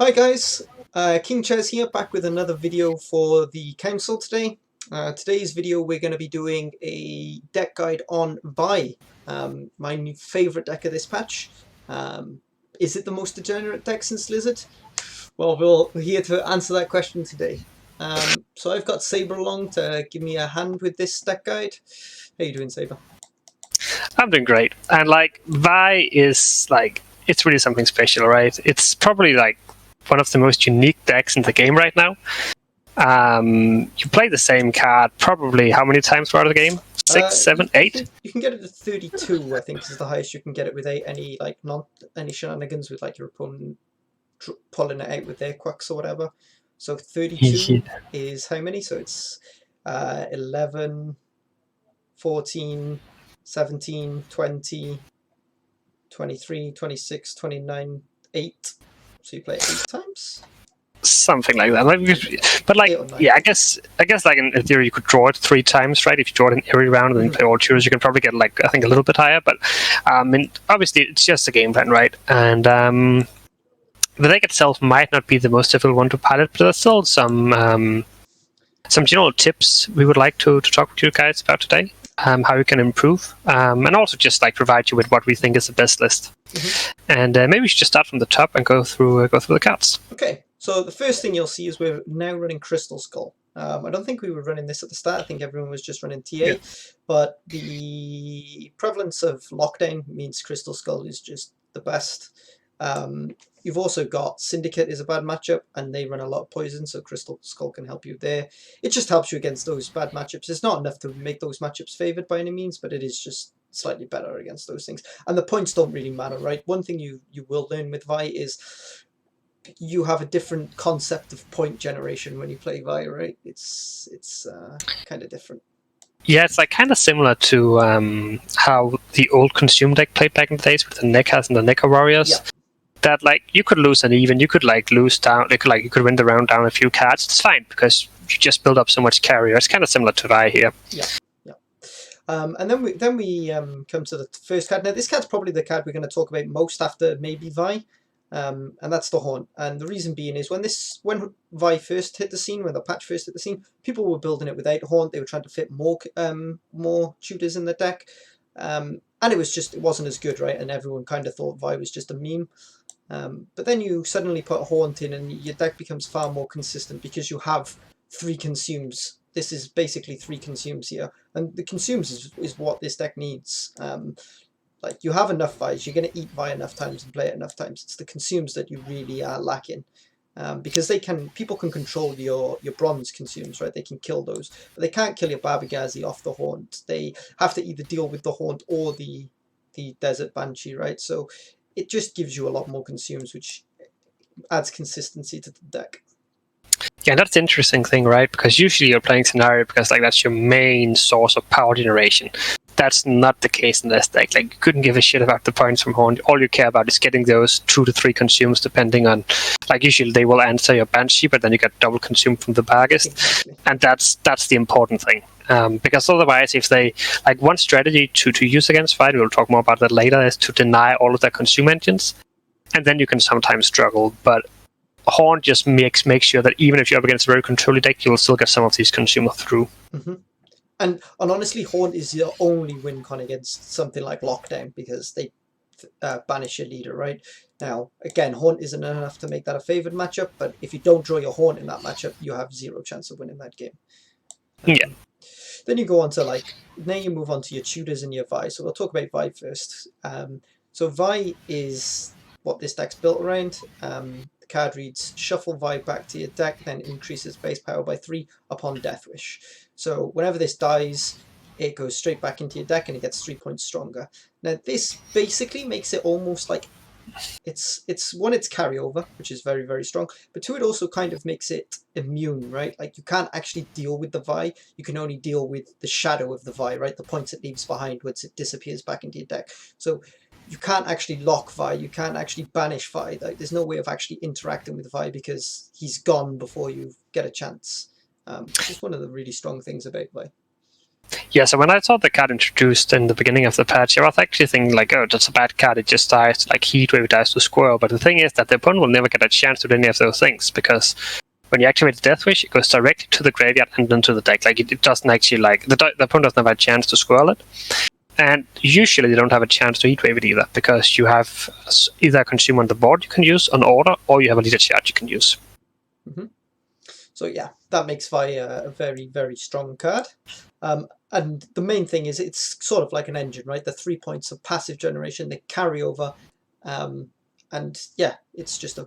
Hi guys, King Chaz here, back with another video for the council today. Today's video we're going to be doing a deck guide on Vi, my new favourite deck of this patch. Is it the most degenerate deck since Lizard? Well, we're here to answer that question today. So I've got Saber along to give me a hand with this deck guide. How you doing, Saber? I'm doing great. And Vi is it's really something special, right? It's probably one of the most unique decks in the game right now. You play the same card probably how many times throughout the game? 6, 7, 8? You can get it to 32, I think, is the highest you can get it without any shenanigans with your opponent pulling it out with their quacks or whatever. So 32 is how many? So it's 11, 14, 17, 20, 23, 26, 29, 8. So you play it 8 times? Something like that. I guess in theory you could draw it 3 times, right? If you draw it in every round and then play all tutors, you can probably get I think a little bit higher. But obviously it's just a game plan, right? And the deck itself might not be the most difficult one to pilot, but there's still some general tips we would like to talk to you guys about today. How you can improve, and also just provide you with what we think is the best list. And maybe we should just start from the top and go through the cards. Okay, so the first thing you'll see is we're now running Crystal Skull. I don't think we were running this at the start. I think everyone was just running TA, but the prevalence of lockdown means Crystal Skull is just the best. You've also got Syndicate is a bad matchup, and they run a lot of poison, so Crystal Skull can help you there. It just helps you against those bad matchups. It's not enough to make those matchups favoured by any means, but it is just slightly better against those things. And the points don't really matter, right? One thing you will learn with Vi is you have a different concept of point generation when you play Vi, right? It's kind of different. Yeah, it's kind of similar to how the old Consume deck played back in the days with the Nekas and the Neko Warriors. Yeah. That you could lose an even, you could lose down, you could win the round down a few cards. It's fine because you just build up so much carrier. It's kind of similar to Vi here. Yeah. And then we come to the first card. Now this card's probably the card we're going to talk about most after maybe Vi. And that's the Haunt. And the reason being is when Vi first hit the scene, when the patch first hit the scene, people were building it without Haunt. They were trying to fit more tutors in the deck, and it wasn't as good, right? And everyone kind of thought Vi was just a meme. But then you suddenly put Haunt in, and your deck becomes far more consistent because you have 3 consumes. This is basically 3 consumes here, and the consumes is what this deck needs. You have enough Vi's, you're going to eat Vi enough times and play it enough times. It's the consumes that you really are lacking. Because people can control your bronze consumes, right? They can kill those, but they can't kill your Barbigazi off the Haunt. They have to either deal with the Haunt or the Desert Banshee, right? So it just gives you a lot more consumes, which adds consistency to the deck. Yeah, that's the interesting thing, right? Because usually you're playing Scenario because that's your main source of power generation. That's not the case in this deck. You couldn't give a shit about the points from Haunt. All you care about is getting those 2 to 3 consumes, depending on, usually they will answer your Banshee, but then you get double consumed from the Barghest. Exactly. And that's the important thing. Because otherwise, if they, one strategy to use against Vi, we'll talk more about that later, is to deny all of their consume engines. And then you can sometimes struggle, but Haunt just makes sure that even if you're up against a very controlling deck, you'll still get some of these consumer through. And honestly, Haunt is your only win con against something like Lockdown because they banish your leader, right? Now, again, Haunt isn't enough to make that a favoured matchup, but if you don't draw your Haunt in that matchup, you have 0 chance of winning that game. Then you go on to now you move on to your tutors and your Vi. So we'll talk about Vi first. So Vi is what this deck's built around. The card reads, shuffle Vi back to your deck, then increases base power by 3 upon Death Wish. So whenever this dies, it goes straight back into your deck and it gets 3 points stronger. Now this basically makes it almost it's carryover, which is very, very strong, but 2, it also kind of makes it immune, right? You can't actually deal with the Vi, you can only deal with the shadow of the Vi, right? The points it leaves behind once it disappears back into your deck. So you can't actually lock Vi, you can't actually banish Vi. There's no way of actually interacting with Vi because he's gone before you get a chance. It's just one of the really strong things about Vi. Yeah, so when I saw the card introduced in the beginning of the patch, I was actually thinking like, oh, that's a bad card. It just dies to like Heatwave, it dies to Squirrel. But the thing is that the opponent will never get a chance to do any of those things, because when you activate the Death Wish, it goes directly to the graveyard and then to the deck. Like it doesn't actually like the opponent doesn't have a chance to Squirrel it. And usually they don't have a chance to Heatwave it either, because you have either a consume on the board you can use on order, or you have a leader charge you can use. Mm-hmm. So yeah, that makes Vi a very, very strong card. And the main thing is it's sort of like an engine, right? The 3 points of passive generation, they carry over. And yeah, it's just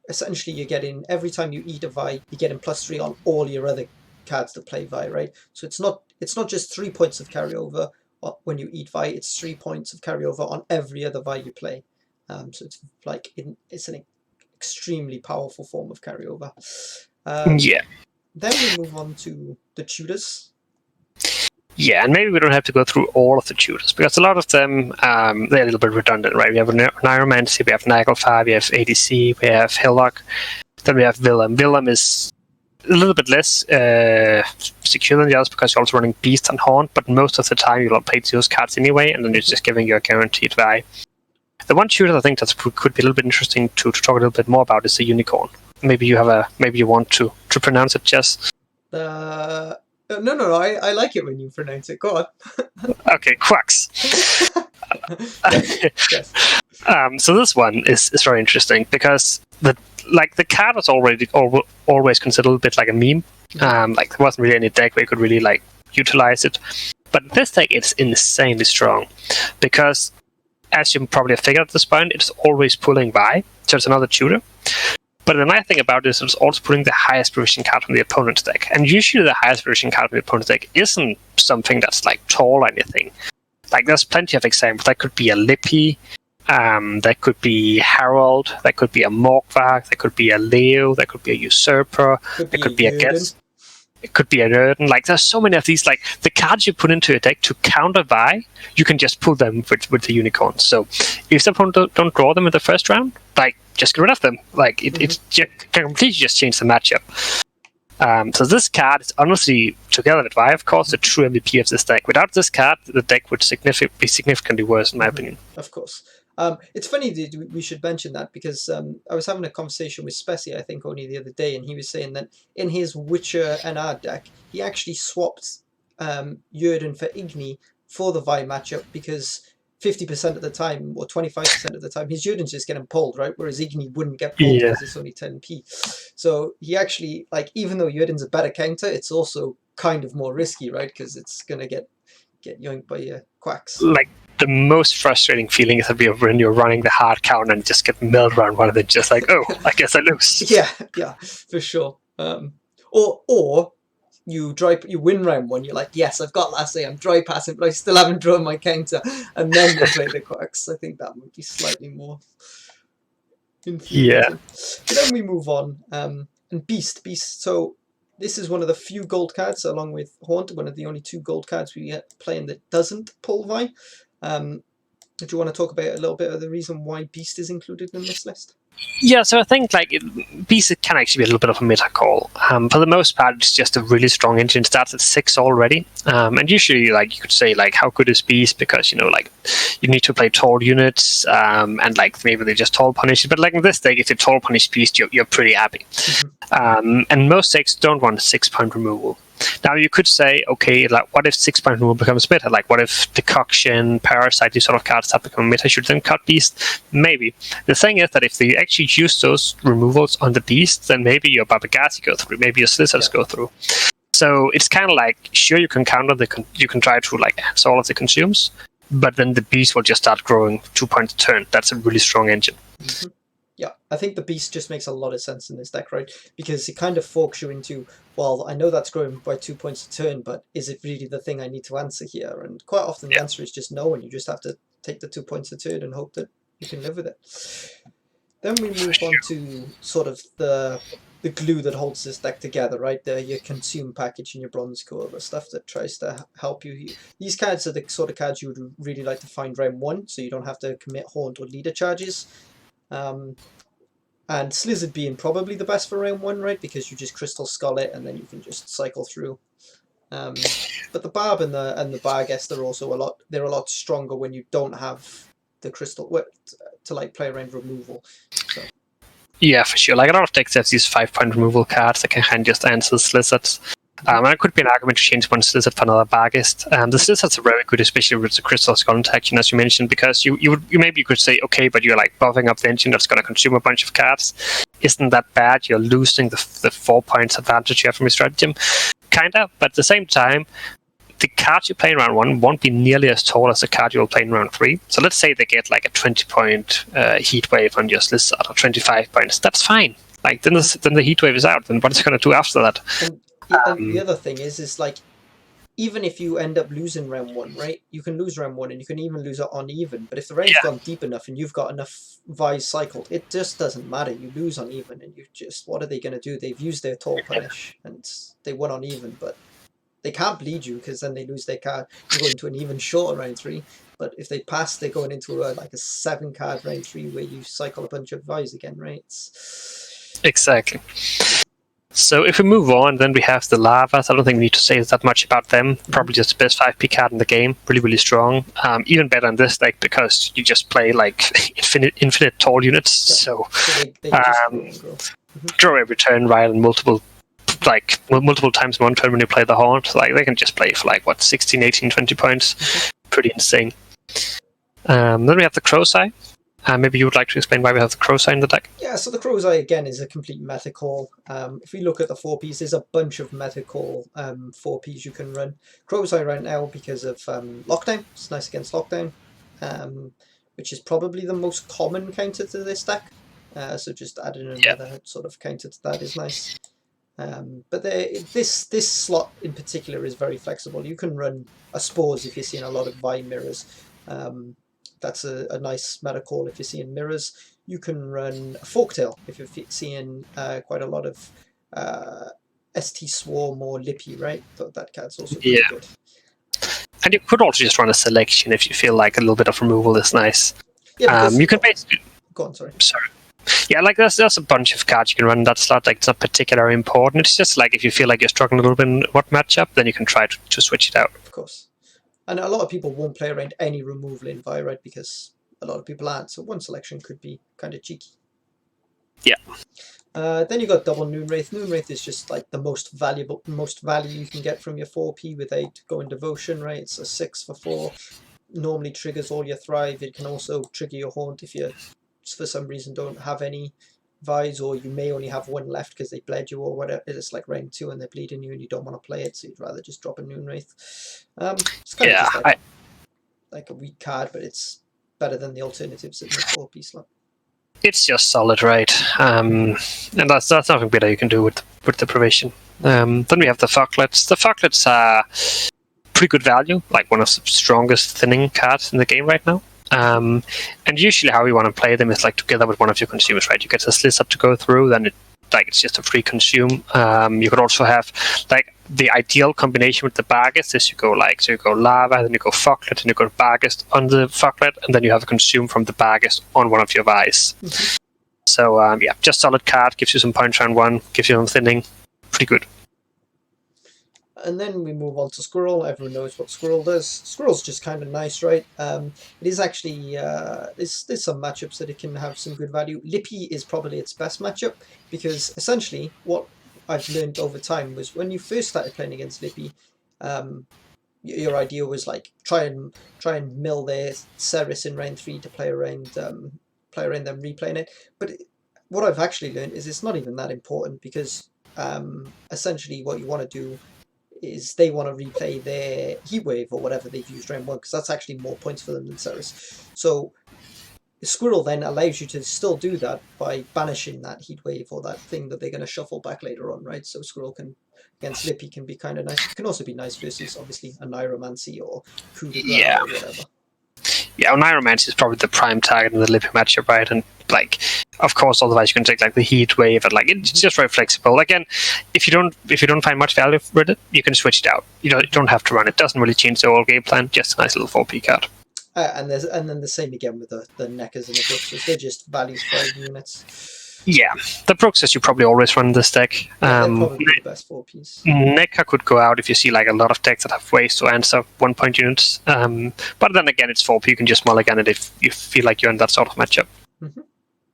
essentially you're getting, every time you eat a Vi, you're getting +3 on all your other cards that play Vi, right? So it's not just 3 points of carryover when you eat Vi, it's 3 points of carryover on every other Vi you play. So it's like it's an extremely powerful form of carryover. Yeah. Then we move on to the tutors. Yeah, and maybe we don't have to go through all of the tutors, because a lot of them, they're a little bit redundant, right? We have Neuromancy, we have Nagelfar, we have ADC, we have Hillock, then we have Willem. Willem is a little bit less secure than the others, because you're also running Beast and Haunt, but most of the time you'll play those cards anyway, and then you're just giving you a guaranteed Vi. The one tutor I think that could be a little bit interesting to talk a little bit more about is the Unicorn. Maybe you want to pronounce it, Jess. No, I like it when you pronounce it. Go on. Okay, Quacks. Yes. So this one is very interesting, because the card was always considered a little bit like a meme. Like there wasn't really any deck where you could really like utilize it. But this deck is insanely strong, because as you probably have figured at this point, it's always pulling Vi, so it's another tutor. But the nice thing about this is also putting the highest provision card from the opponent's deck. And usually the highest provision card from the opponent's deck isn't something that's like tall or anything. Like there's plenty of examples. That could be a Lippy, that could be Harold, that could be a Morkvarg, that could be a Leo, that could be a Usurper, that could be a Guess. It could be a Erden. Like there's so many of these. Like the cards you put into a deck to counter Vi, you can just pull them with the Unicorn. So if the opponent don't draw them in the first round, like just get rid of them. Like it can completely just change the matchup. So this card is honestly, together with Vi, of course, the true MVP of this deck. Without this card, the deck would be significantly worse, in my opinion. Of course. It's funny that we should mention that, because I was having a conversation with Spessy, I think, only the other day, and he was saying that in his Witcher NR deck, he actually swapped Jörden for Igni for the Vi matchup, because 50% of the time, or 25% of the time, his Jörden's just getting pulled, right? Whereas Igni wouldn't get pulled because it's only 10p. So he actually, like, even though Jörden's a better counter, it's also kind of more risky, right? Because it's going to get yoinked by Quacks. Like, the most frustrating feeling is when you're running the hard counter and just get milled around one of them, just like, oh, I guess I lose. Yeah, for sure. Or you win round one, you're like, yes, I've got last day, I'm dry passing, but I still haven't drawn my counter, and then you play the Quacks. I think that would be slightly more infuriating. But then we move on, and Beast. So this is one of the few gold cards, along with Haunt, one of the only 2 gold cards we get playing that doesn't pull Vi. Do you want to talk about a little bit of the reason why Beast is included in this list? Yeah, so I think like Beast can actually be a little bit of a meta call. For the most part, it's just a really strong engine. It starts at 6 already, and usually, like you could say, like how good is Beast? Because like you need to play tall units, and like maybe they just tall punish it. But like in this deck, if you tall punish Beast, you're pretty happy. And most decks don't want a 6-point removal. Now you could say, okay, like what if 6-point removal becomes meta? Like what if Decoction, Parasite, these sort of cards have become meta? Should then cut Beast? Maybe. The thing is that if they actually use those removals on the Beast, then maybe your Babagati go through, maybe your Slizzards go through. So it's kind of like, sure, you can counter you can try to like answer all of the consumes, but then the Beast will just start growing 2 points a turn. That's a really strong engine. Yeah, I think the Beast just makes a lot of sense in this deck, right? Because it kind of forks you into, well, I know that's growing by 2 points a turn, but is it really the thing I need to answer here? And quite often the answer is just no, and you just have to take the 2 points a turn and hope that you can live with it. Then we move on to sort of the glue that holds this deck together, right? Your consume package and your bronze core, the stuff that tries to help you. These cards are the sort of cards you would really like to find round 1, so you don't have to commit Haunt or leader charges. And Slizzard being probably the best for round 1, right? Because you just Crystal Skull it and then you can just cycle through. But the Barb and the Barghest are also a lot stronger when you don't have the crystal to like play around removal. So. Yeah, for sure. Like a lot of decks have these 5-point removal cards that can kind of just answer Slizzards. And it could be an argument to change one Slizzard for another Barghest. The Slizzards are very good, especially with the Crystal Skull interaction, as you mentioned, because you maybe could say, okay, but you're like buffing up the engine that's going to consume a bunch of cards. Isn't that bad? You're losing the 4 points advantage you have from your stratagem. Kinda, but at the same time, the cards you play in round 1 won't be nearly as tall as the card you'll play in round 3. So let's say they get like a 20-point heat wave on your Slizzard, or 25 points. That's fine. Like then the heat wave is out. Then what is it going to do after that? And the other thing is like, even if you end up losing round 1, right? You can lose round 1, and you can even lose it uneven. But if the round's gone deep enough and you've got enough Vise cycled, it just doesn't matter. You lose uneven, and what are they going to do? They've used their Tall Punish, and they won uneven, but they can't bleed you because then they lose their card and go into an even shorter round 3. But if they pass, they're going into a 7-card round 3 where you cycle a bunch of Vise again, right? Exactly. So if we move on, then we have the Lavas. I don't think we need to say that much about them. Probably just the best 5p card in the game. Really, really strong. Even better in this deck because you just play like infinite tall units. Yeah. So they just grow. Draw every turn, right, and multiple times in one turn when you play the Haunt. Like they can just play for 16, 18, 20 points. Pretty insane. Then we have the Crow's Eye. Maybe you would like to explain why we have the Crow's Eye in the deck? Yeah, so the Crow's Eye, again, is a complete meta call. If we look at the 4Ps, there's a bunch of meta call 4Ps you can run. Crow's Eye right now, because of Lockdown, it's nice against Lockdown, which is probably the most common counter to this deck. So just adding another sort of counter to that is nice. But this slot in particular is very flexible. You can run a Spores if you're seeing a lot of Vine mirrors. That's a nice meta call if you're seeing mirrors. You can run a Folktale if you're seeing quite a lot of ST Swarm or Lippy, right? That card's also pretty good. And you could also just run a Selection if you feel like a little bit of removal is nice. Yeah, you can basically... Go on, sorry. Yeah, like there's a bunch of cards you can run in that slot. Like it's not particularly important. It's just like if you feel like you're struggling a little bit in what matchup, then you can try to switch it out. Of course. And a lot of people won't play around any removal in Vi, right? Because a lot of people aren't. So one selection could be kind of cheeky. Yeah. Then you got double Noonwraith. Noonwraith is just like the most value you can get from your 4P without going Devotion, right? It's a 6 for 4. Normally triggers all your Thrive. It can also trigger your Haunt if you, for some reason, don't have any Vise, or you may only have one left because they bled you or whatever. It's like round 2 and they're bleeding you and you don't want to play it, so you'd rather just drop a Noonwraith. It's kind of just like a weak card, but it's better than the alternatives in the 4P slot. It's just solid, right? And that's nothing better you can do with the Provision. Then we have the Foglets. The Foglets are pretty good value, like one of the strongest thinning cards in the game right now. And usually how you want to play them is like together with one of your consumers, right? You get a Slizzard to go through, then it's just a free consume. You could also have like the ideal combination with the Barghest is you go Lava, then you go Foglet, and you go Barghest on the Foglet, and then you have a consume from the Barghest on one of your Vise. So just solid card, gives you some points round 1, gives you some thinning, pretty good. And then we move on to Squirrel. Everyone knows what Squirrel does. Squirrel's just kind of nice, right? It is actually, there's some matchups that it can have some good value. Lippy is probably its best matchup, because essentially what I've learned over time was when you first started playing against Lippy, your idea was like try and mill their Ceres in round 3 to play around them replaying it. But what I've actually learned is it's not even that important, because essentially what you want to do is they want to replay their Heatwave or whatever they've used round 1, because that's actually more points for them than Ceres. So Squirrel then allows you to still do that by banishing that Heatwave or that thing that they're going to shuffle back later on, right? So Squirrel can, against Lippy, can be kind of nice. It can also be nice versus, obviously, a Neuromancy or Coup de Grace or whatever. Yeah, Neuromancy is probably the prime target in the Lippy matchup, right? And like, of course, otherwise you can take like the Heat Wave, and like it's just very flexible. Again, if you don't find much value with it, you can switch it out. You don't have to run it. It doesn't really change the whole game plan. Just a nice little 4P card. And then the same again with the Neckers and the Butchers. They're just value 5 units. Yeah, the Bruxes you probably always run this deck. They're probably the best 4-piece. Neca could go out if you see like a lot of decks that have ways to answer 1-point units. But then again, it's 4P. You can just mulligan it if you feel like you're in that sort of matchup.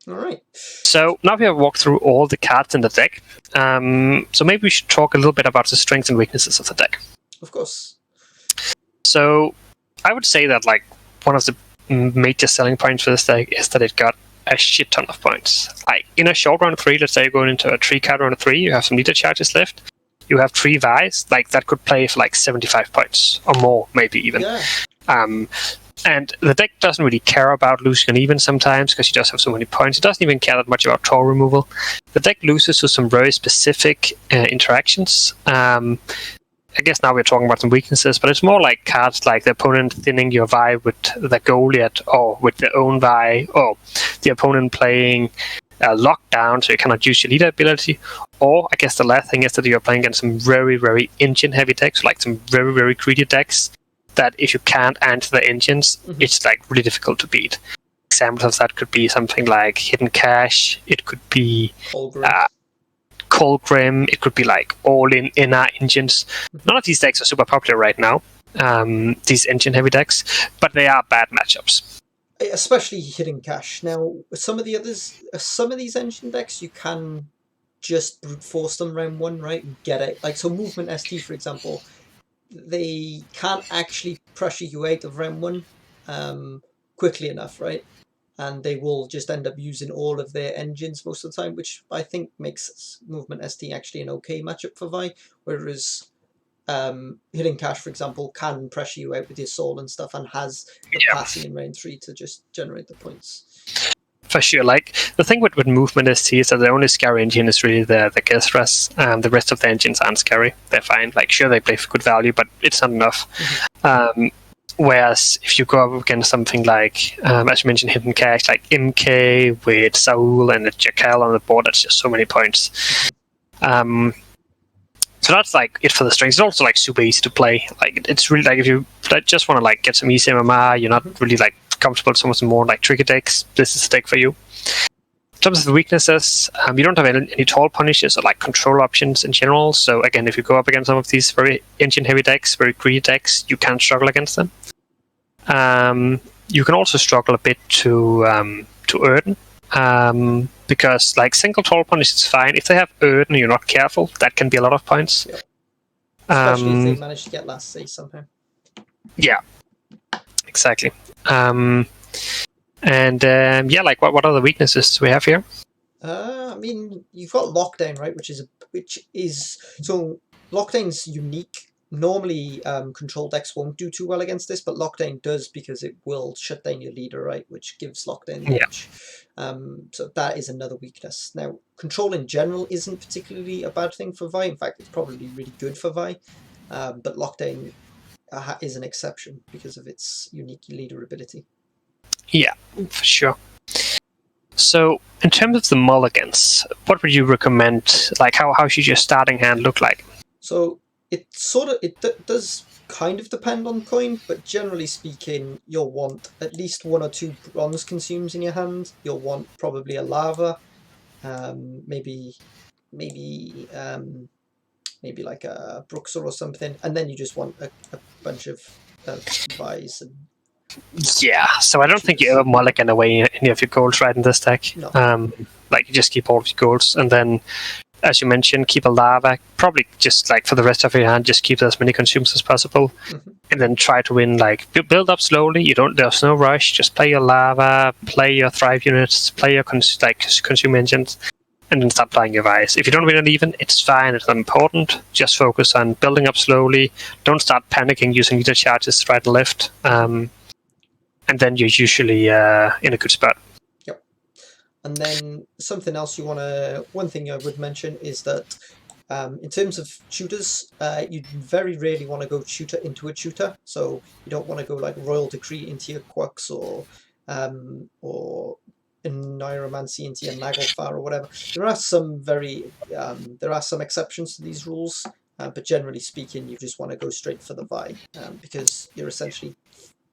All right. So now we have walked through all the cards in the deck. So maybe we should talk a little bit about the strengths and weaknesses of the deck. Of course. So I would say that like one of the major selling points for this deck is that it got a shit ton of points. Like in a short round 3, let's say you're going into a 3-card round 3, you have some leader charges left. You have 3 Vi's, like that could play for like 75 points or more, maybe even. Yeah. And the deck doesn't really care about losing an even sometimes because you just have so many points. It doesn't even care that much about toll removal. The deck loses to some very specific interactions. I guess now we're talking about some weaknesses, but it's more like cards like the opponent thinning your Vi with the Goliath or with their own Vi, or the opponent playing lockdown so you cannot use your leader ability. Or I guess the last thing is that you're playing against some very, very engine heavy decks, like some very, very greedy decks that if you can't answer the engines, it's like really difficult to beat. Examples of that could be something like Hidden Cache, it could be Cold Grim, it could be like all-in inner engines. None of these decks are super popular right now, these engine-heavy decks, but they are bad matchups. Especially Hidden Cache. Now, some of these engine decks, you can just brute force them round 1, right? And get it. Like, so Movement ST, for example, they can't actually pressure you out of round 1 quickly enough, right? And they will just end up using all of their engines most of the time, which I think makes Movement ST actually an okay matchup for Vi, whereas Hidden Cache, for example, can pressure you out with your soul and stuff and has the capacity in round 3 to just generate the points. For sure. Like the thing with Movement ST is that the only scary engine is really the Gilthras. The rest of the engines aren't scary. They're fine. Like sure, they play for good value, but it's not enough. Whereas if you go up against something like, as you mentioned, Hidden Cache, like MK with Saul and the Jackal on the board, that's just so many points. So that's like it for the strings. It's also like super easy to play. Like it's really like if you just want to like get some easy MMR, you're not really like comfortable with some of the more like tricky decks, this is the deck for you. In terms of the weaknesses, you don't have any tall punishes or like control options in general. So again, if you go up against some of these very engine-heavy decks, very greedy decks, you can struggle against them. You can also struggle a bit to earn, because like single tall punish is fine. If they have earn and you're not careful, that can be a lot of points. Yep. Especially if they manage to get last say somehow. Yeah, exactly. Yeah, like what other weaknesses do we have here? I mean, you've got Lockdown, right? Which is so Lockdown's unique. Normally, control decks won't do too well against this, but Lockdown does because it will shut down your leader, right? Which gives Lockdown the edge. So that is another weakness. Now, control in general isn't particularly a bad thing for Vi. In fact, it's probably really good for Vi. But Lockdown is an exception because of its unique leader ability. Yeah, for sure. So, in terms of the mulligans, what would you recommend? Like, how should your starting hand look like? So it does kind of depend on coin, but generally speaking, you'll want at least 1 or 2 bronze consumes in your hand. You'll want probably a lava, maybe like a Bruxer or something, and then you just want a bunch of Vi's and. Yeah, so I don't think you ever mulligan away any of your goals right in this deck. No. Like you just keep all of your goals, and then, as you mentioned, keep a lava. Probably just like for the rest of your hand, just keep as many consumes as possible, and then try to win. Like build up slowly. There's no rush. Just play your lava, play your thrive units, play your consume engines, and then start playing your Vi's. If you don't win an even, it's fine. It's not important. Just focus on building up slowly. Don't start panicking using leader charges right and left. And then you're usually in a good spot. Yep. And then something else one thing I would mention is that in terms of tutors, you very rarely want to go tutor into a tutor. So you don't want to go like Royal Decree into your Quux or Neuromancy into your Naglfar or whatever. There are some exceptions to these rules, but generally speaking, you just want to go straight for the Vi because you're essentially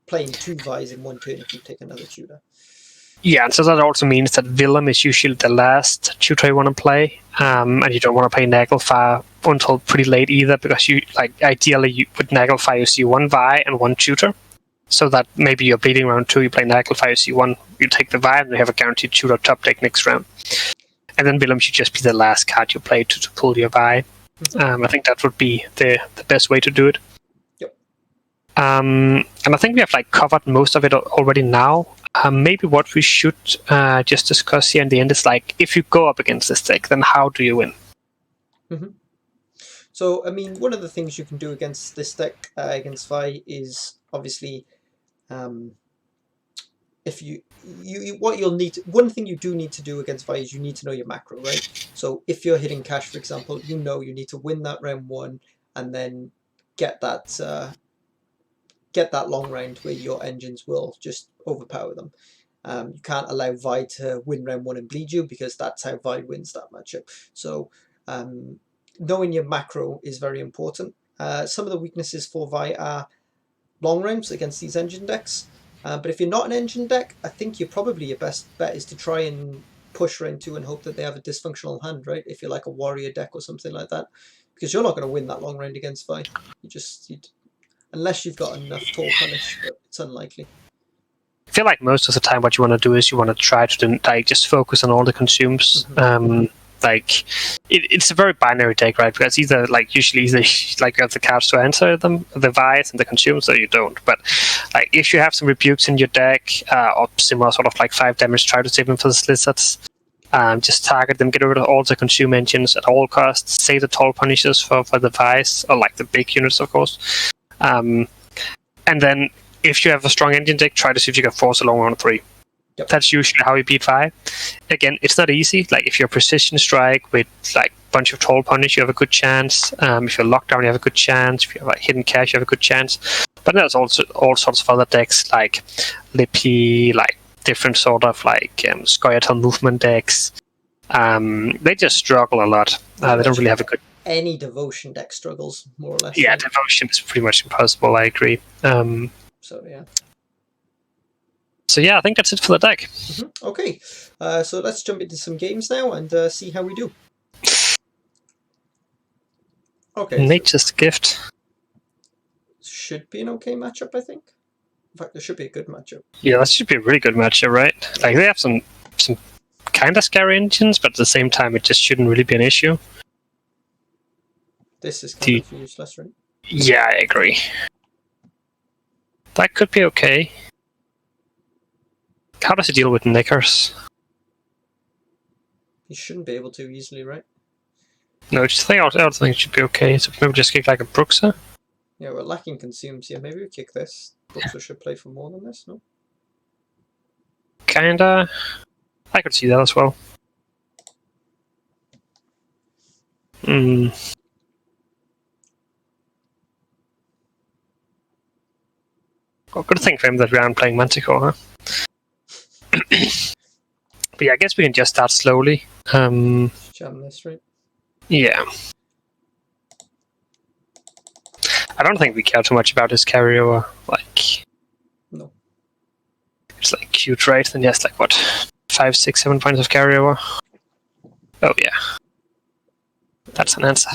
playing 2 Vi's in 1 turn if you take another tutor. Yeah, and so that also means that Willem is usually the last tutor you want to play, and you don't want to play Naglfire until pretty late either, because you ideally with Naglfire you see one Vi and one tutor, so that maybe you're bleeding round 2, you play Naglfire, you see one, you take the Vi, and you have a guaranteed tutor top deck next round. And then Willem should just be the last card you play to pull your Vi. I think that would be the best way to do it. Yep. And I think we have covered most of it already now. Maybe what we should just discuss here in the end is if you go up against this deck, then how do you win? Mm-hmm. So, I mean, one of the things you can do against this deck, against Vi, is obviously, if what you'll need, one thing you do need to do against Vi is you need to know your macro, right? So if you're hitting cash, for example, you need to win that round 1 and then get that long round where your engines will just overpower them. You can't allow Vi to win round 1 and bleed you, because that's how Vi wins that matchup. So knowing your macro is very important. Some of the weaknesses for Vi are long rounds against these engine decks. But if you're not an engine deck, I think probably your best bet is to try and push round 2 and hope that they have a dysfunctional hand, right? If you're like a warrior deck or something like that, because you're not going to win that long round against Vi. Unless you've got enough tall punish, but it's unlikely. I feel like most of the time what you want to do is you want to try to just focus on all the consumes. Mm-hmm. It's a very binary deck, right? Because usually you have the cards to answer them, the Vi's and the consumes, or you don't. But if you have some rebukes in your deck, or similar sort of 5 damage, try to save them for the lizards. Just target them, get rid of all the consume engines at all costs, save the tall punishes for the Vi's, or the big units, of course. And then if you have a strong engine deck, try to see if you can force along on 3. Yep. That's usually how you beat Vi. Again, it's not easy. If you're precision strike with a bunch of tall punish, you have a good chance. If you're lockdown, you have a good chance. If you have hidden cash, you have a good chance. But there's also all sorts of other decks like Lippy, different sort of Scoia'tael movement decks. They just struggle a lot. They don't really have a good. Any devotion deck struggles more or less. Yeah, right? Devotion is pretty much impossible. I agree. So yeah. So yeah, I think that's it for the deck. Mm-hmm. Okay, so let's jump into some games now and see how we do. Okay. Nature's Gift. Should be an okay matchup, I think. In fact, there should be a good matchup. Yeah, that should be a really good matchup, right? They have some kind of scary engines, but at the same time, it just shouldn't really be an issue. This is kind of useless, right? Yeah, I agree. That could be okay. How does he deal with Knickers? He shouldn't be able to easily, right? No, I don't think it should be okay. So maybe just kick a Bruxa? Yeah, we're lacking consumes here. Maybe we kick this. Bruxa should play for more than this, no? Kinda. I could see that as well. Well, good thing for him that we aren't playing Manticore, huh? But yeah, I guess we can just start slowly. Jam this, right? Yeah. I don't think we care too much about his carryover. No. It's cute, right? Then yes, 5, 6, 7 points of carryover. Oh yeah. That's an answer.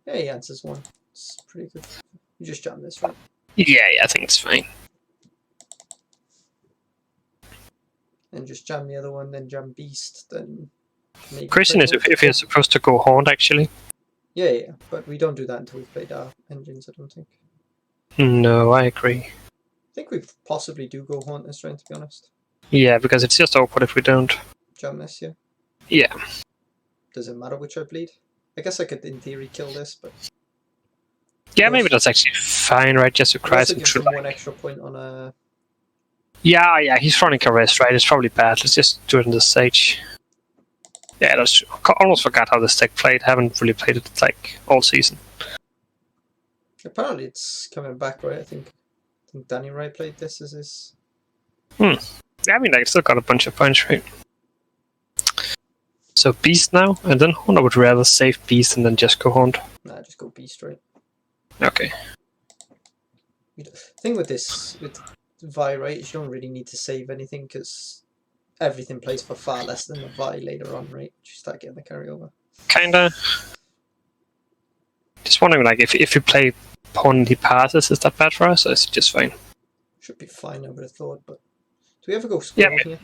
Yeah, he answers one. It's pretty good. You just jam this, right? Yeah, I think it's fine. And just jam the other one, then jam Beast, then... Question is if you're supposed to go Haunt, actually. Yeah, but we don't do that until we've played our engines, I don't think. No, I agree. I think we possibly do go Haunt this round, to be honest. Yeah, because it's just awkward if we don't. Jam this, yeah? Yeah. Does it matter which I bleed? I guess I could, in theory, kill this, but... Yeah, maybe that's actually fine, right? Just to cry some true. One extra point on a... Yeah, he's running Caress, right? It's probably bad. Let's just do it in the stage. Yeah, that's true. Almost forgot how this deck played. Haven't really played it all season. Apparently it's coming back, right? I think Danny Wright played this as his... Yeah, I mean, I still got a bunch of points, right? So Beast now, and then I would rather save Beast and then just go Haunt. Nah, just go Beast, right? Okay. The thing with this, with Vi, right? You don't really need to save anything because everything plays for far less than the Vi later on, right? You start getting the carryover. Kinda. Just wondering, like, if you play pawn and he passes, is that bad for us, or is it just fine? Should be fine, I would have thought, but do we ever go squirrel here?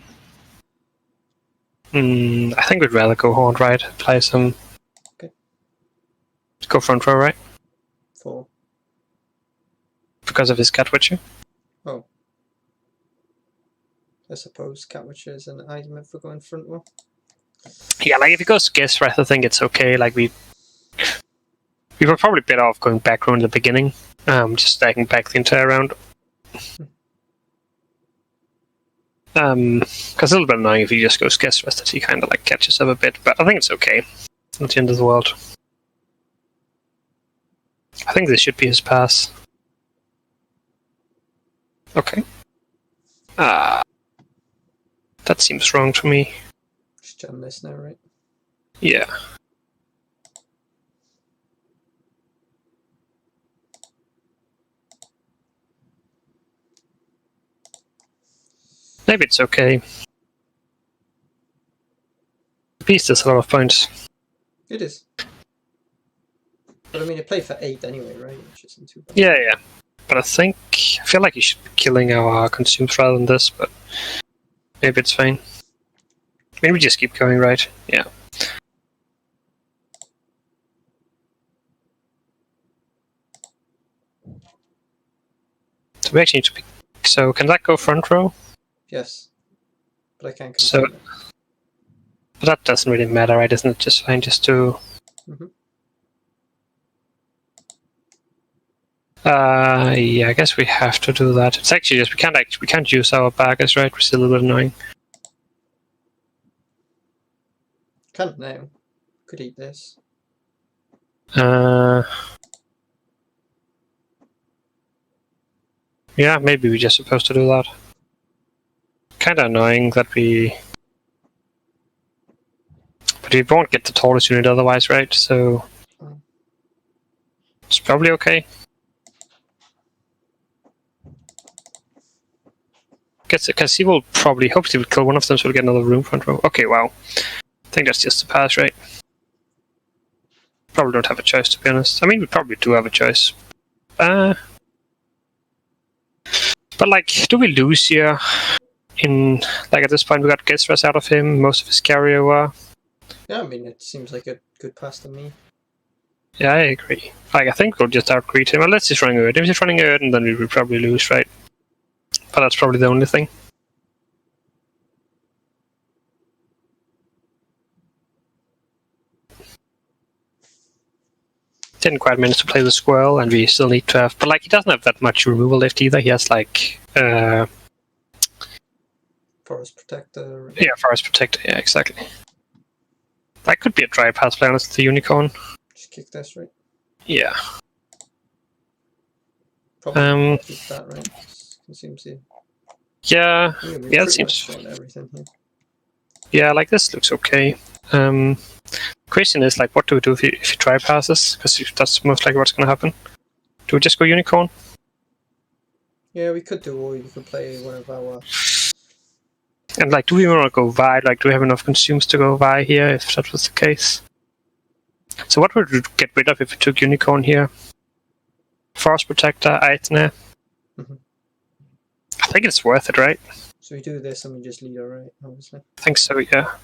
I think we'd rather go horned, right? Play some. Okay. Go front row, right? For Because of his cat witcher. oh, I suppose cat witcher is an item if we're going front row. Yeah, like if he goes guess right, I think it's okay. Like we were probably better off going back row in the beginning. Just stacking back the entire round. Because it's a little bit annoying if he just goes guess rest that he kind of like catches up a bit, but I think it's okay. It's not the end of the world. I think this should be his pass. Okay. That seems wrong to me. Just jam this now, right? Yeah. Maybe it's okay. The piece does a lot of points. It is. But I mean, it played for 8 anyway, right? Which isn't too bad. Yeah. But I feel like he should be killing our consumes rather than this, but maybe it's fine. Maybe we just keep going, right? Yeah. So we actually need to pick. So can that go front row? Yes. But I can't So confirm it. but that doesn't really matter, right? Isn't it just fine just to... Yeah, I guess we have to do that. It's actually just we can't use our baggers, right? We're still a little bit annoying. Can't now. Could eat this. Yeah, maybe we're just supposed to do that. Kinda annoying that we... But we won't get the tallest unit otherwise, right? So... It's probably okay. Because he will probably... Hopefully we'll kill one of them so we'll get another room front row. Okay, wow. I think that's just a pass, right? Probably don't have a choice, to be honest. I mean, we probably do have a choice. But like, do we lose here? Like at this point we got guess rest out of him, most of his carryover. Yeah, I mean, it seems like a good pass to me. Yeah, I agree. Like, I think we'll just outgreet him, unless he's running Erd. If he's running Erd, then we would probably lose, right? But that's probably the only thing. Didn't quite manage to play the squirrel, and we still need to have... But like, he doesn't have that much removal left either. He has like... Forest Protector. Yeah, Forest Protector, yeah, exactly. That could be a dry pass play, honestly, the Unicorn. Just kick this, right? Yeah. Probably keep that, right? Consumes the... Yeah, yeah, it seems... Everything here. Yeah, like, this looks okay. Question is, like, what do we do if he dry passes? Because that's most likely what's going to happen. Do we just go Unicorn? Yeah, we could do, or you could play one of our... And like, do we want to go Vi? Like, do we have enough consumes to go Vi here, if that was the case? So what would we get rid of if we took Unicorn here? Forest Protector, Aithne. I think it's worth it, right? So we do this and we just lead her, right? Obviously. I think so, yeah.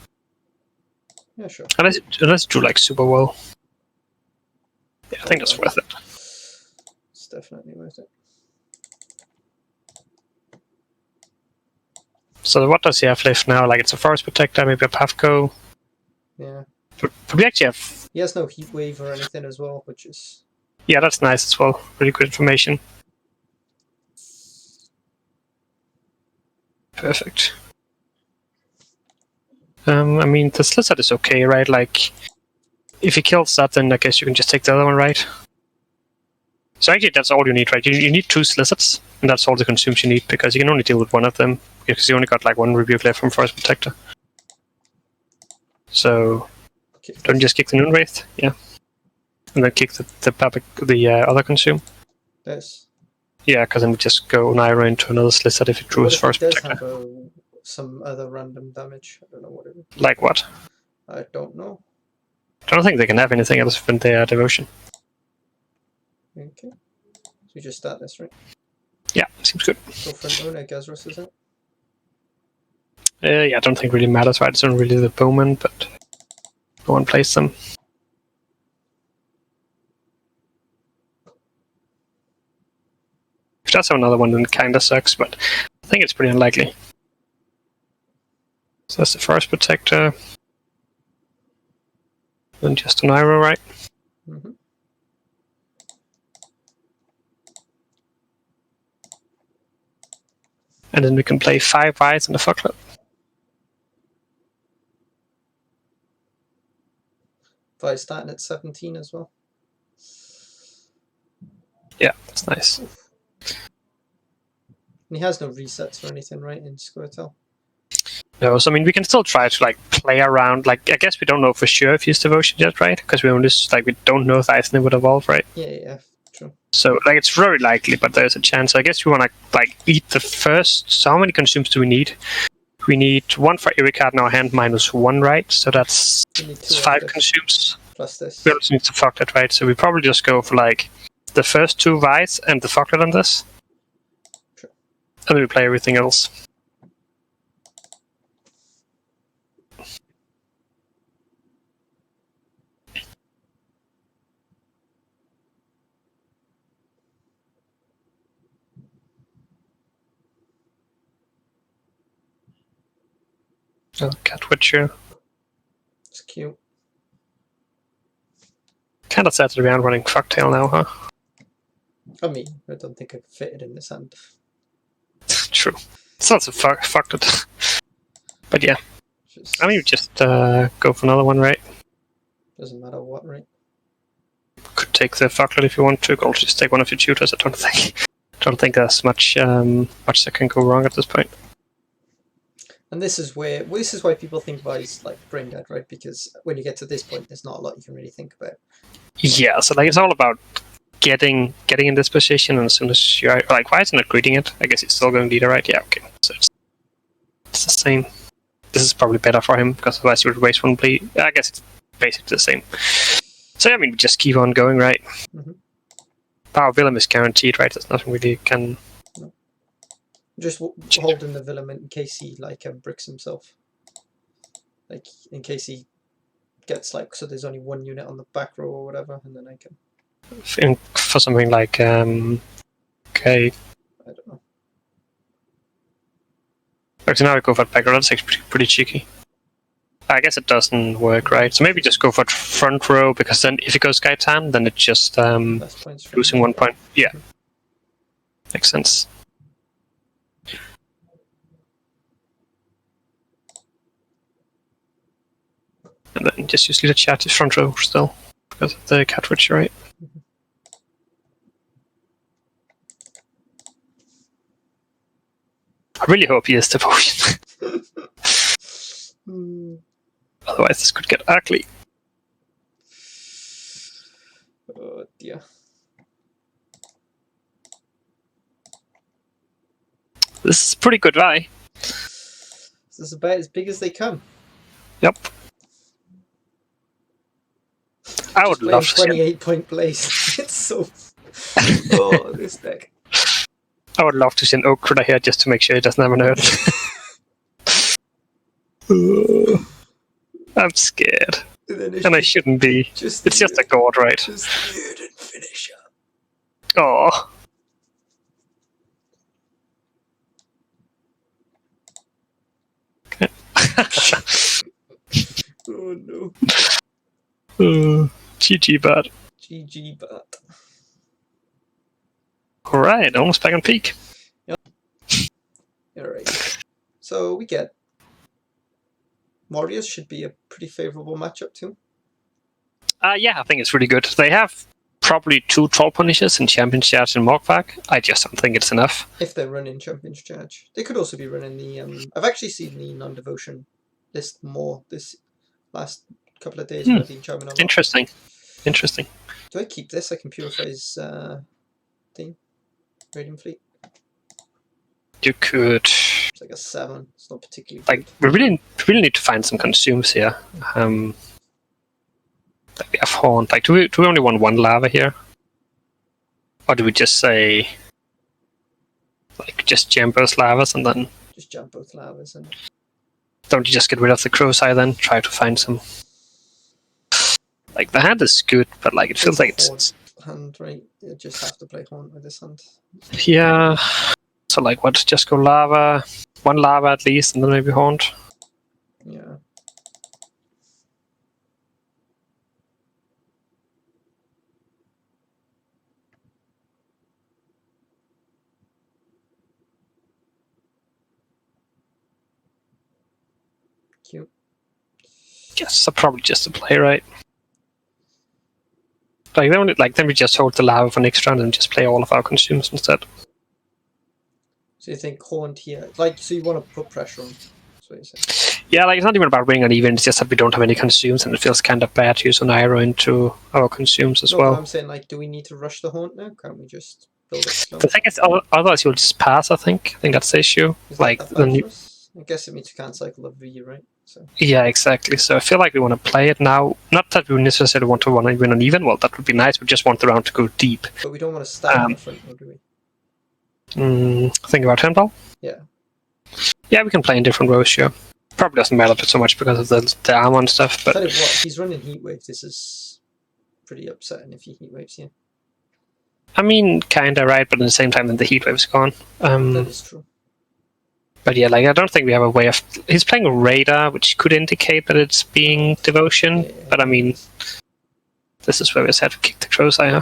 Yeah, sure. Unless it do like super well. Yeah, I think that's worth it. It's definitely worth it. So what does he have left now? Like, it's a Forest Protector, maybe a Pavco. Yeah. But we actually have... He has no heat wave or anything as well, which is... Yeah, that's nice as well. Really good information. Perfect. I mean, the Slizzard is okay, right? Like, if he kills that, then I guess you can just take the other one, right? So actually, that's all you need, right? You need 2 Slizzards, and that's all the consumes you need, because you can only deal with one of them, because you only got like 1 rebuke left from Forest Protector. So, don't you just kick the Noon Wraith? Yeah. And then kick the other consume. This. Yeah, because then we just go Naira into another Slizzard if it drew his first does protector. have some other random damage. I don't know what it is. Like what? I don't know. I don't think they can have anything else than their devotion. Okay. So we just start this, right? Yeah, seems good. Go for an Una Gazrus, is it? Yeah, I don't think it really matters, right? It's not really the bowman, but no one plays them. If that's another one, then it kinda sucks, but I think it's pretty unlikely. So that's the first protector. Then just an arrow, right? Mm-hmm. And then we can play 5 whites in the fucklet. By starting at 17 as well. Yeah, that's nice. And he has no resets or anything, right, in Squirtle? No, so I mean, we can still try to play around. I guess we don't know for sure if he's devotion yet, right? Because we only we don't know if Eisner would evolve, right? Yeah, true. So it's very likely, but there's a chance. I guess we want to eat the first. So how many consumes do we need? We need 1 for every card in our hand minus 1, right? So that's 5 consumes. Plus this. We also need to fuck that, right? So we probably just go for the first 2 vice and the fucklet on this. Sure. And then we play everything else. Cat Witcher. It's cute. Kind of sad to be on running Fucktail now, huh? I mean, I don't think I could fit it in this hand. True. It's not so fucked it. But yeah. I mean, just go for another one, right? Doesn't matter what, right? Could take the fucklet if you want to. Or just take one of your tutors. I don't think there's much that can go wrong at this point. And this is why people think Vi's brain dead, right? Because when you get to this point, there's not a lot you can really think about. Yeah, so it's all about getting in this position, and as soon as you're why is it not greeting it? I guess it's still going leader, right? Yeah, okay. So it's the same. This is probably better for him because otherwise you would waste 1 bleed. I guess it's basically the same. So I mean, we just keep on going, right? Mm-hmm. Power Willem is guaranteed, right? There's nothing really can. No. Just holding the Willem in case he bricks himself. In case he gets so there's only 1 unit on the back row or whatever, and then I can. For something like okay. I don't know. Okay, now I go for back row. That's actually pretty cheeky. I guess it doesn't work, right? So maybe just go for front row, because then if it goes Gaetan, then it's just losing 1 point. Yeah. Makes sense. And then just use the chat as front row still, because of the Cat Witcher, right? I really hope he is devotion. Otherwise this could get ugly. Oh dear. This is pretty good, right? This is about as big as they come. Yep. I would love to 28-point place. It's so... Oh, this deck. I would love to see an Oak Critter here just to make sure he doesn't have an Earth. I'm scared. And I shouldn't be. It's just a god, right? Just weird and finish up. Oh. Oh no. GG, bud. GG, bud. Alright, almost back on peak. Yep. Alright. So we get... Warriors should be a pretty favourable matchup too. Yeah, I think it's really good. They have probably 2 Troll Punishers in Champions Charge and Morkvac. I just don't think it's enough. If they're running Champions Charge. They could also be running the... I've actually seen the non-devotion list more this last couple of days. When I've been charming a lot. Interesting. Do I keep this? I can purify his team. Raiding fleet. You could. It's like a 7. It's not particularly Like, good. we really need to find some consumes here. Like we have Haunt. Like, do we only want one lava here? Or do we just say, like, just jam both lavas and then Just jump both lavas and don't you just get rid of the crow's eye then? Try to find some. Like, the hand is good, but like it feels like it's hand, right? You just have to play Haunt with this hand. yeah. So like, what? Just go lava, one lava at least, and then maybe Haunt. Yeah. Cute. Yes, so probably just a play, right? Then we just hold the lava for next round and just play all of our consumes instead. So you think Haunt here, like, so you want to put pressure on? That's what you're saying. Yeah, like it's not even about winning an event, it's just that we don't have any consumes and it feels kind of bad to use an arrow into our consumes as No, well. but I'm saying, like, do we need to rush the Haunt now? Can't we just build it slow? The thing is, otherwise you'll just pass, I think. I think that's the issue. Is like, that then bad you, for us? I guess it means you can't cycle a V, right? So yeah, exactly. So I feel like we want to play it now. Not that we necessarily want to win an even. Well, that would be nice. We just want the round to go deep. but we don't want to stack in the front, or do we? Think about handball. Yeah. Yeah, we can play in different rows, sure. Probably doesn't matter so much because of the armor and stuff. But Tell you what, if he's running heat wave, this is pretty upsetting if he heat waves here. I mean, kinda right, but at the same time, then the heat wave's gone. That is true. But yeah, like I don't think we have a way of. He's playing a radar, which could indicate that it's being devotion. Yeah. But I mean, this is where we said to kick the crow's eye, huh?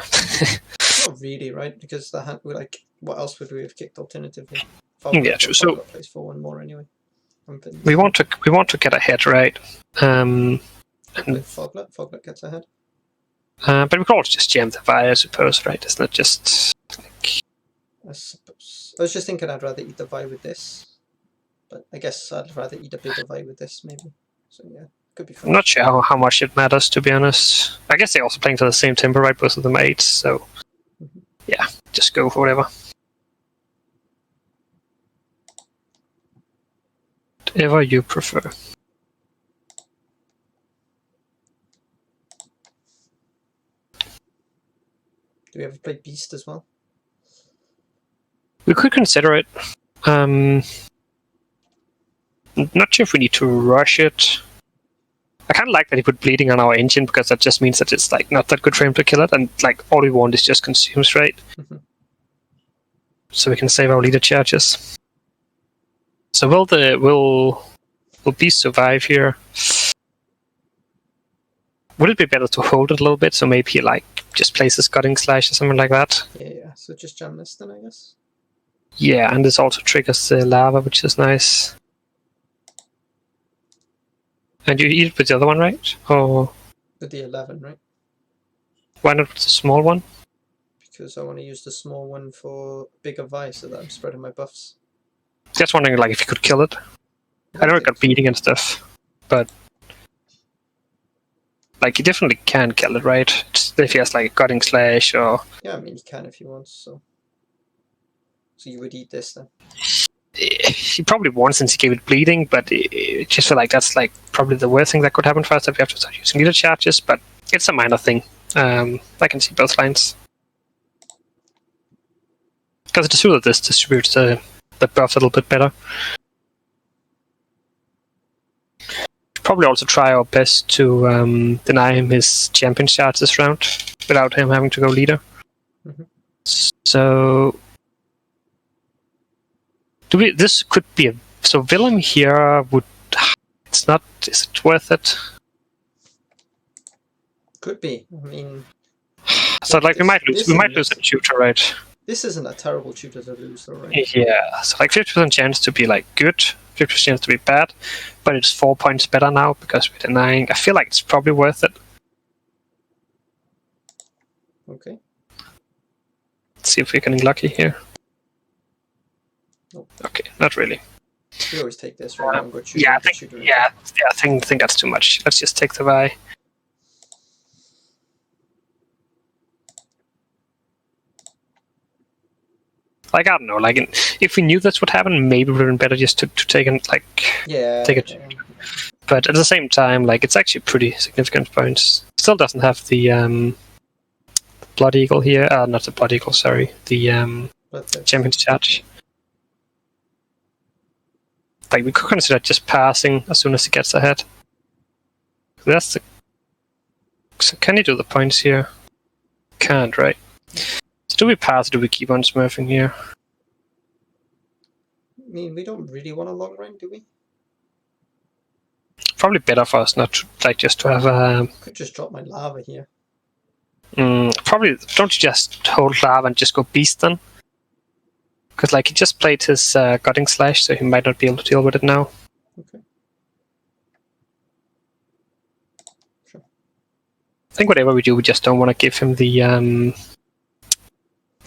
Not really, right? Because the hand, like, what else would we have kicked alternatively? Yeah, true. So plays for one more anyway. we want to get ahead, right? Foglet gets ahead. But we could also just jam the Vi, I suppose, right? Isn't it just like... I suppose. I was just thinking I'd rather eat the Vi with this. But I guess I'd rather eat a bigger Vi with this, maybe. So yeah, could be fun. I'm not sure how much it matters, to be honest. I guess they're also playing to the same tempo, right? Both of them 8s, so yeah, just go for whatever. Whatever you prefer. Do we ever play Beast as well? We could consider it. Not sure if we need to rush it. I kind of like that he put bleeding on our engine because that just means that it's like not that good for him to kill it, and like all we want is just consumes, right? So we can save our leader charges. So will Beast survive here? Would it be better to hold it a little bit? So maybe he like just plays a Scudding Slash or something like that. Yeah. So just jam this then, I guess. Yeah, and this also triggers the lava, which is nice. And you eat it with the other one, right? Or With the 11, right? why not with the small one? Because I want to use the small one for bigger Vi so that I'm spreading my buffs. Just wondering, like, if you could kill it. I know it got beating and stuff, but like you definitely can kill it, right? Just if he has like a Cutting Slash or Yeah, I mean he can if he wants. So you would eat this then? he probably won since he gave it bleeding, but it just feel like that's like probably the worst thing that could happen for us, that we have to start using leader charges. But it's a minor thing. I can see both lines because it's true that this distributes the buff a little bit better. Probably also try our best to deny him his champion charge this round without him having to go leader. So this could be so Willem here would. It's not. Is it worth it? Could be. I mean, so like we might lose a tutor, right? This isn't a terrible tutor to lose, though, right? Yeah. So like 50% chance to be like good, 50% chance to be bad, but it's 4 points better now because we're denying. I feel like it's probably worth it. Okay. Let's see if we're getting lucky here. Nope. Okay, not really. We always take this, right? I think that's too much. Let's just take the Vi. Like, I don't know, like, if we knew that's what happened, maybe it would have been better just to take it, like, take it. Yeah. But at the same time, like, it's actually pretty significant points. Still doesn't have the Blood Eagle here. Not the Blood Eagle, sorry. The Champion's Charge. Like, we could consider just passing as soon as he gets ahead. That's the... So can you do the points here? Can't, right? So do we pass or do we keep on smurfing here? I mean, we don't really want a long run, do we? Probably better for us not to, like, just to have Could just drop my lava here. probably don't you just hold lava and just go beast then? Because like he just played his gutting slash, so he might not be able to deal with it now. Okay. Sure. I think whatever we do, we just don't want to give him the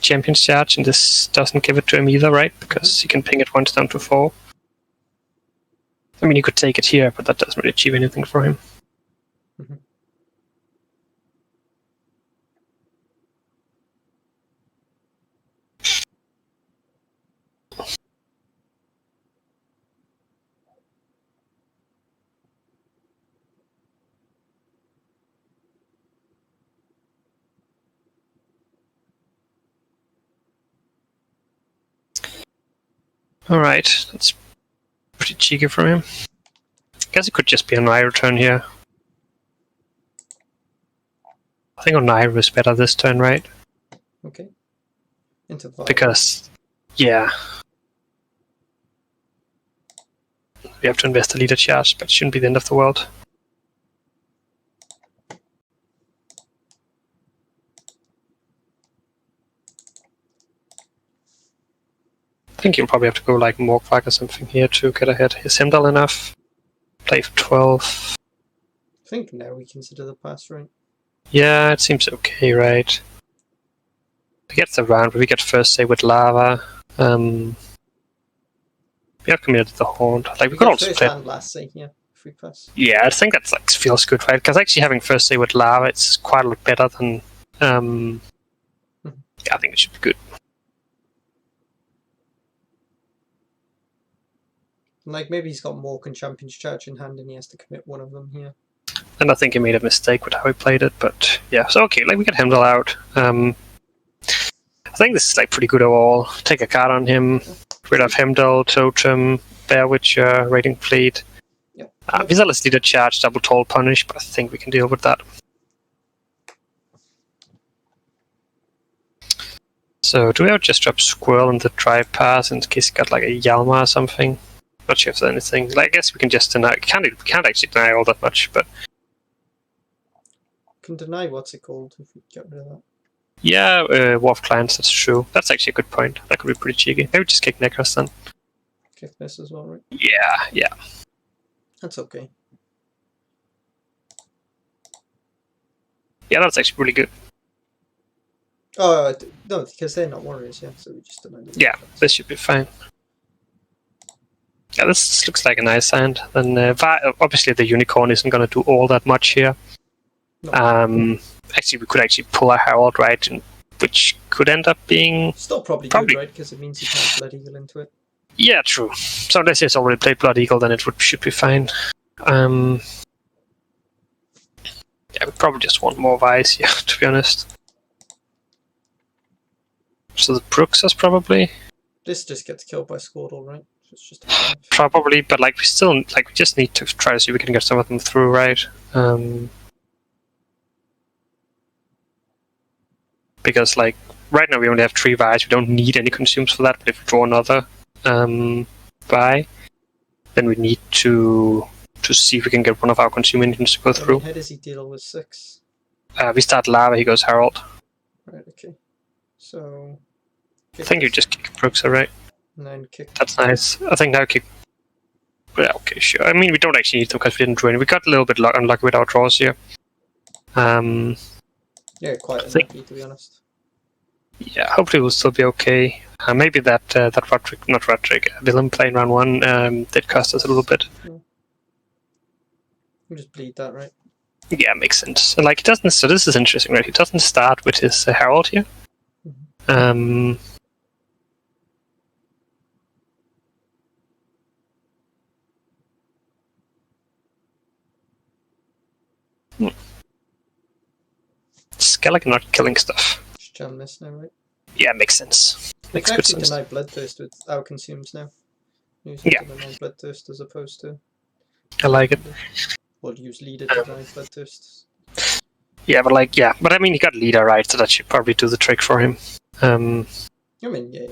Champion's Charge, and this doesn't give it to him either, right? Because he can ping it once down to 4. I mean, you could take it here, but that doesn't really achieve anything for him. Mm-hmm. Alright, that's pretty cheeky from him. I guess it could just be a Nairo turn here. I think Nairo is better this turn, right? Okay. Into fire. Because, yeah. We have to invest a leader charge, but it shouldn't be the end of the world. I think you'll probably have to go like Morkvark or something here to get ahead. Is Heimdall enough? Play for 12. I think now we consider the pass, right? Yeah, it seems okay, right? We get the round, but we get first say with lava. We have committed the Haunt. Like we could also first play. and last say, yeah, if we pass. Yeah, I think that's like feels good, right? Because actually having first say with lava, it's quite a lot better than. Yeah, I think it should be good. Like maybe he's got Mork and Champion's Charge in hand, and he has to commit one of them here. And I think he made a mistake with how he played it, but yeah, so okay, like we get Heimdall out. I think this is like pretty good overall. Take a card on him, rid of Heimdall, Totem, Bear Witcher, Raiding Fleet. Yep. Visalis leader charge, double toll punish, but I think we can deal with that. So do we have just drop Squirrel in the drive pass in case he got like a Yalma or something? Not sure if there's anything. Like, I guess we can just deny. We can't actually deny all that much, but Can deny what's it called if we get rid of that. yeah, Wharf Clients, that's true. That's actually a good point. That could be pretty cheeky. Maybe just kick Necros then. Kick this as well, right? Yeah. That's okay. Yeah, that's actually really good. Oh, no, because they're not warriors, yeah, so we just deny them. Yeah, this should be fine. Yeah, this looks like a nice hand. Then obviously the Unicorn isn't going to do all that much here. No. Actually, we could actually pull a Herald, right, which could end up being... Still probably good, right, because it means you can't Blood Eagle into it. Yeah, true. So unless he's already played Blood Eagle, then it should be fine. Yeah, we probably just want more Vice, yeah, to be honest. So the Bruxas probably... This just gets killed by Squirtle, right? So it's just Probably, but like we still like we just need to try to see if we can get some of them through, right? Because like right now we only have 3 Vies, we don't need any consumes for that, but if we draw another Vi, then we need to see if we can get one of our consume engines to go through. How does he deal with 6? We start Lava, he goes Herald. Right, okay. So... I think you just kick Bruxa, right? 9 kick. That's nice. I think now kick... Yeah, okay, sure. I mean, we don't actually need them because we didn't draw any. We got a little bit unlucky with our draws here. Yeah, quite unlucky, to be honest. Yeah, hopefully we'll still be okay. Maybe that Roderick, not Roderick, Willem playing round 1 did cost us a little bit. We'll just bleed that, right? Yeah, makes sense. Like, he doesn't... So this is interesting, right? He doesn't start with his Herald here. Skellig not killing stuff. Just jam this now, right? Yeah, makes sense. We Makes can good actually sense. deny Bloodthirst with our consumes now. Using Yeah. to deny Bloodthirst as opposed to... I like it. We'll use Leader to deny Bloodthirst. Yeah, but I mean, he got leader, right? So that should probably do the trick for him. I mean, yeah.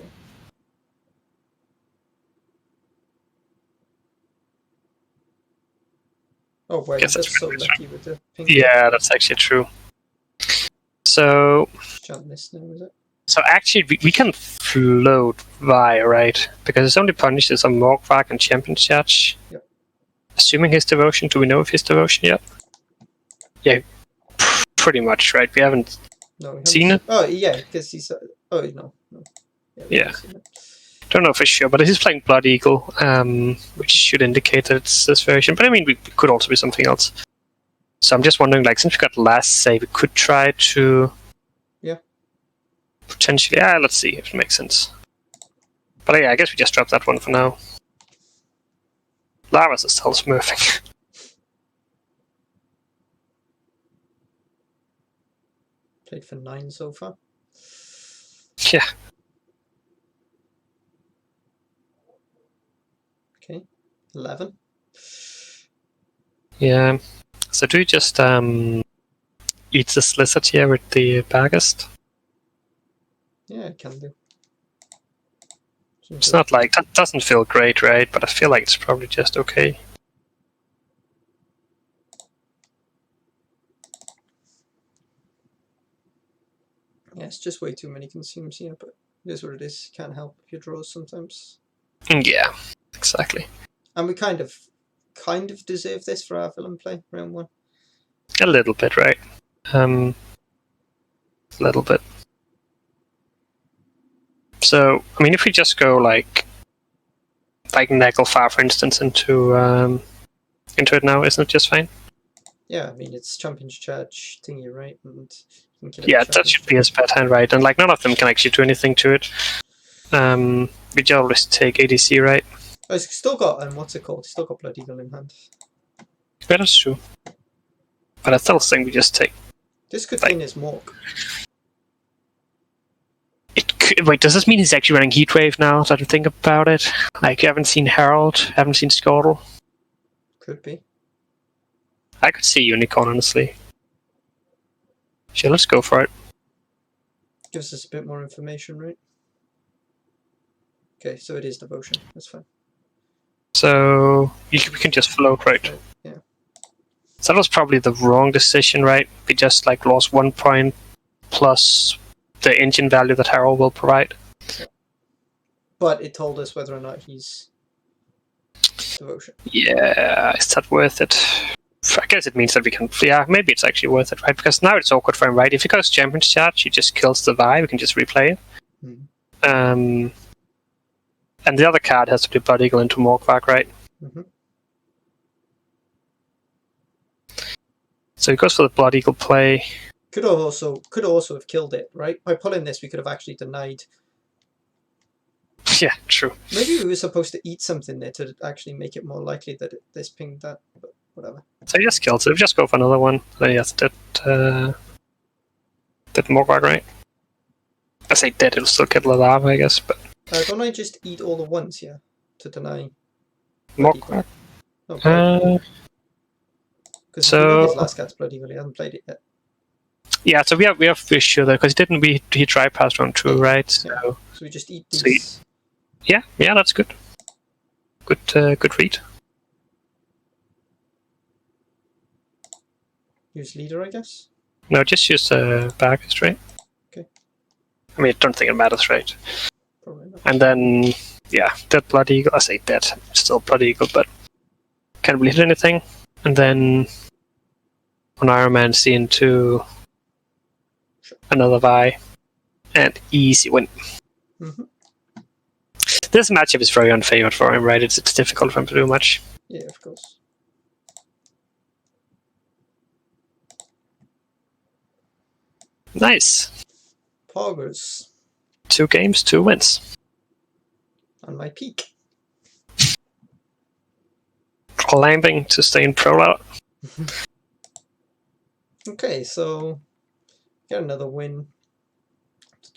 Oh, wow, Guess you're that's so pretty lucky with the pink. Yeah, that's actually true. So Jump this now, is it? So actually, we can float Vi, right? Because it's only punishes on Morgvark and Champion Church. Yep. Assuming his devotion, do we know of his devotion yet? Yeah, pretty much, right? We haven't No, we seen it. Oh, yeah, because he's... oh, no. Yeah. Don't know for sure, but he's playing Blood Eagle, which should indicate that it's this version. But I mean, it could also be something else. So I'm just wondering, like, since we got last save, we could try to... Yeah. Potentially, yeah, let's see if it makes sense. But yeah, I guess we just drop that one for now. Lava's is still smurfing. Played for 9 so far. Yeah. Okay. 11. Yeah. So do you just eat the lizard here with the Bagast? Yeah, I can do. It's not like, that doesn't feel great, right? But I feel like it's probably just okay. Yeah, it's just way too many consumes here, but it is what it is. Can't help your draws sometimes. Yeah, exactly. And we kind of deserve this for our villain play, round 1. A little bit, right? A little bit. So, I mean, if we just go like Naglfar, for instance, into it now, isn't it just fine? Yeah, I mean, it's Champion's Charge thingy, right? And you can kill Yeah, that should be his bad hand, right? And like, none of them can actually do anything to it. We just always take ADC, right? Oh, it's still got, what's it called? It's still got Blood Eagle in hand. Yeah, that's true. But I still think we just take... This could win his Morg. Wait, does this mean he's actually running Heatwave now, that I think about it? Like, you haven't seen Herald, haven't seen Scoldle? Could be. I could see Unicorn, honestly. Sure, let's go for it. Gives us a bit more information, right? Okay, so it is Devotion. That's fine. So, we can just float, right? Yeah. So that was probably the wrong decision, right? We just, like, lost 1 point plus the engine value that Herald will provide. Yeah. But it told us whether or not he's Devotion. Yeah, is that worth it? I guess it means that we can... Yeah, maybe it's actually worth it, right? Because now it's awkward for him, right? If he goes Champion's Charge, he just kills the Vi, we can just replay it. Mm. And the other card has to be Blood Eagle into Morgvark, right? Mm-hmm. So he goes for the Blood Eagle play. Could also have killed it, right? By pulling this, we could have actually denied. Yeah, true. Maybe we were supposed to eat something there to actually make it more likely that this pinged that, but whatever. So he just kills it. We just go for another one. Then he has did Morgvark, right? I say dead, it'll still kill the lava, I guess, but... Don't I just eat all the ones here to deny Morgvark? No, because so... his last cat's Blood Eagle, he hasn't played it yet. Yeah, so we have for sure that, because he try pass round 2, right? So, yeah. So we just eat these. Yeah, that's good. Good read. Use Leader, I guess? No, just use Bagast, right? Okay. I mean, I don't think it matters, right? Probably not. And then, yeah, dead Blood Eagle. I say dead, still Blood Eagle, but can't really hit anything. And then on Iron Man, see into another Vi, and easy win. Mm-hmm. This matchup is very unfavored for him, right? It's difficult for him to do much. Yeah, of course. Nice. Poggers. 2 games, 2 wins. On my peak. Climbing to stay in pro out. Okay, so Get another win.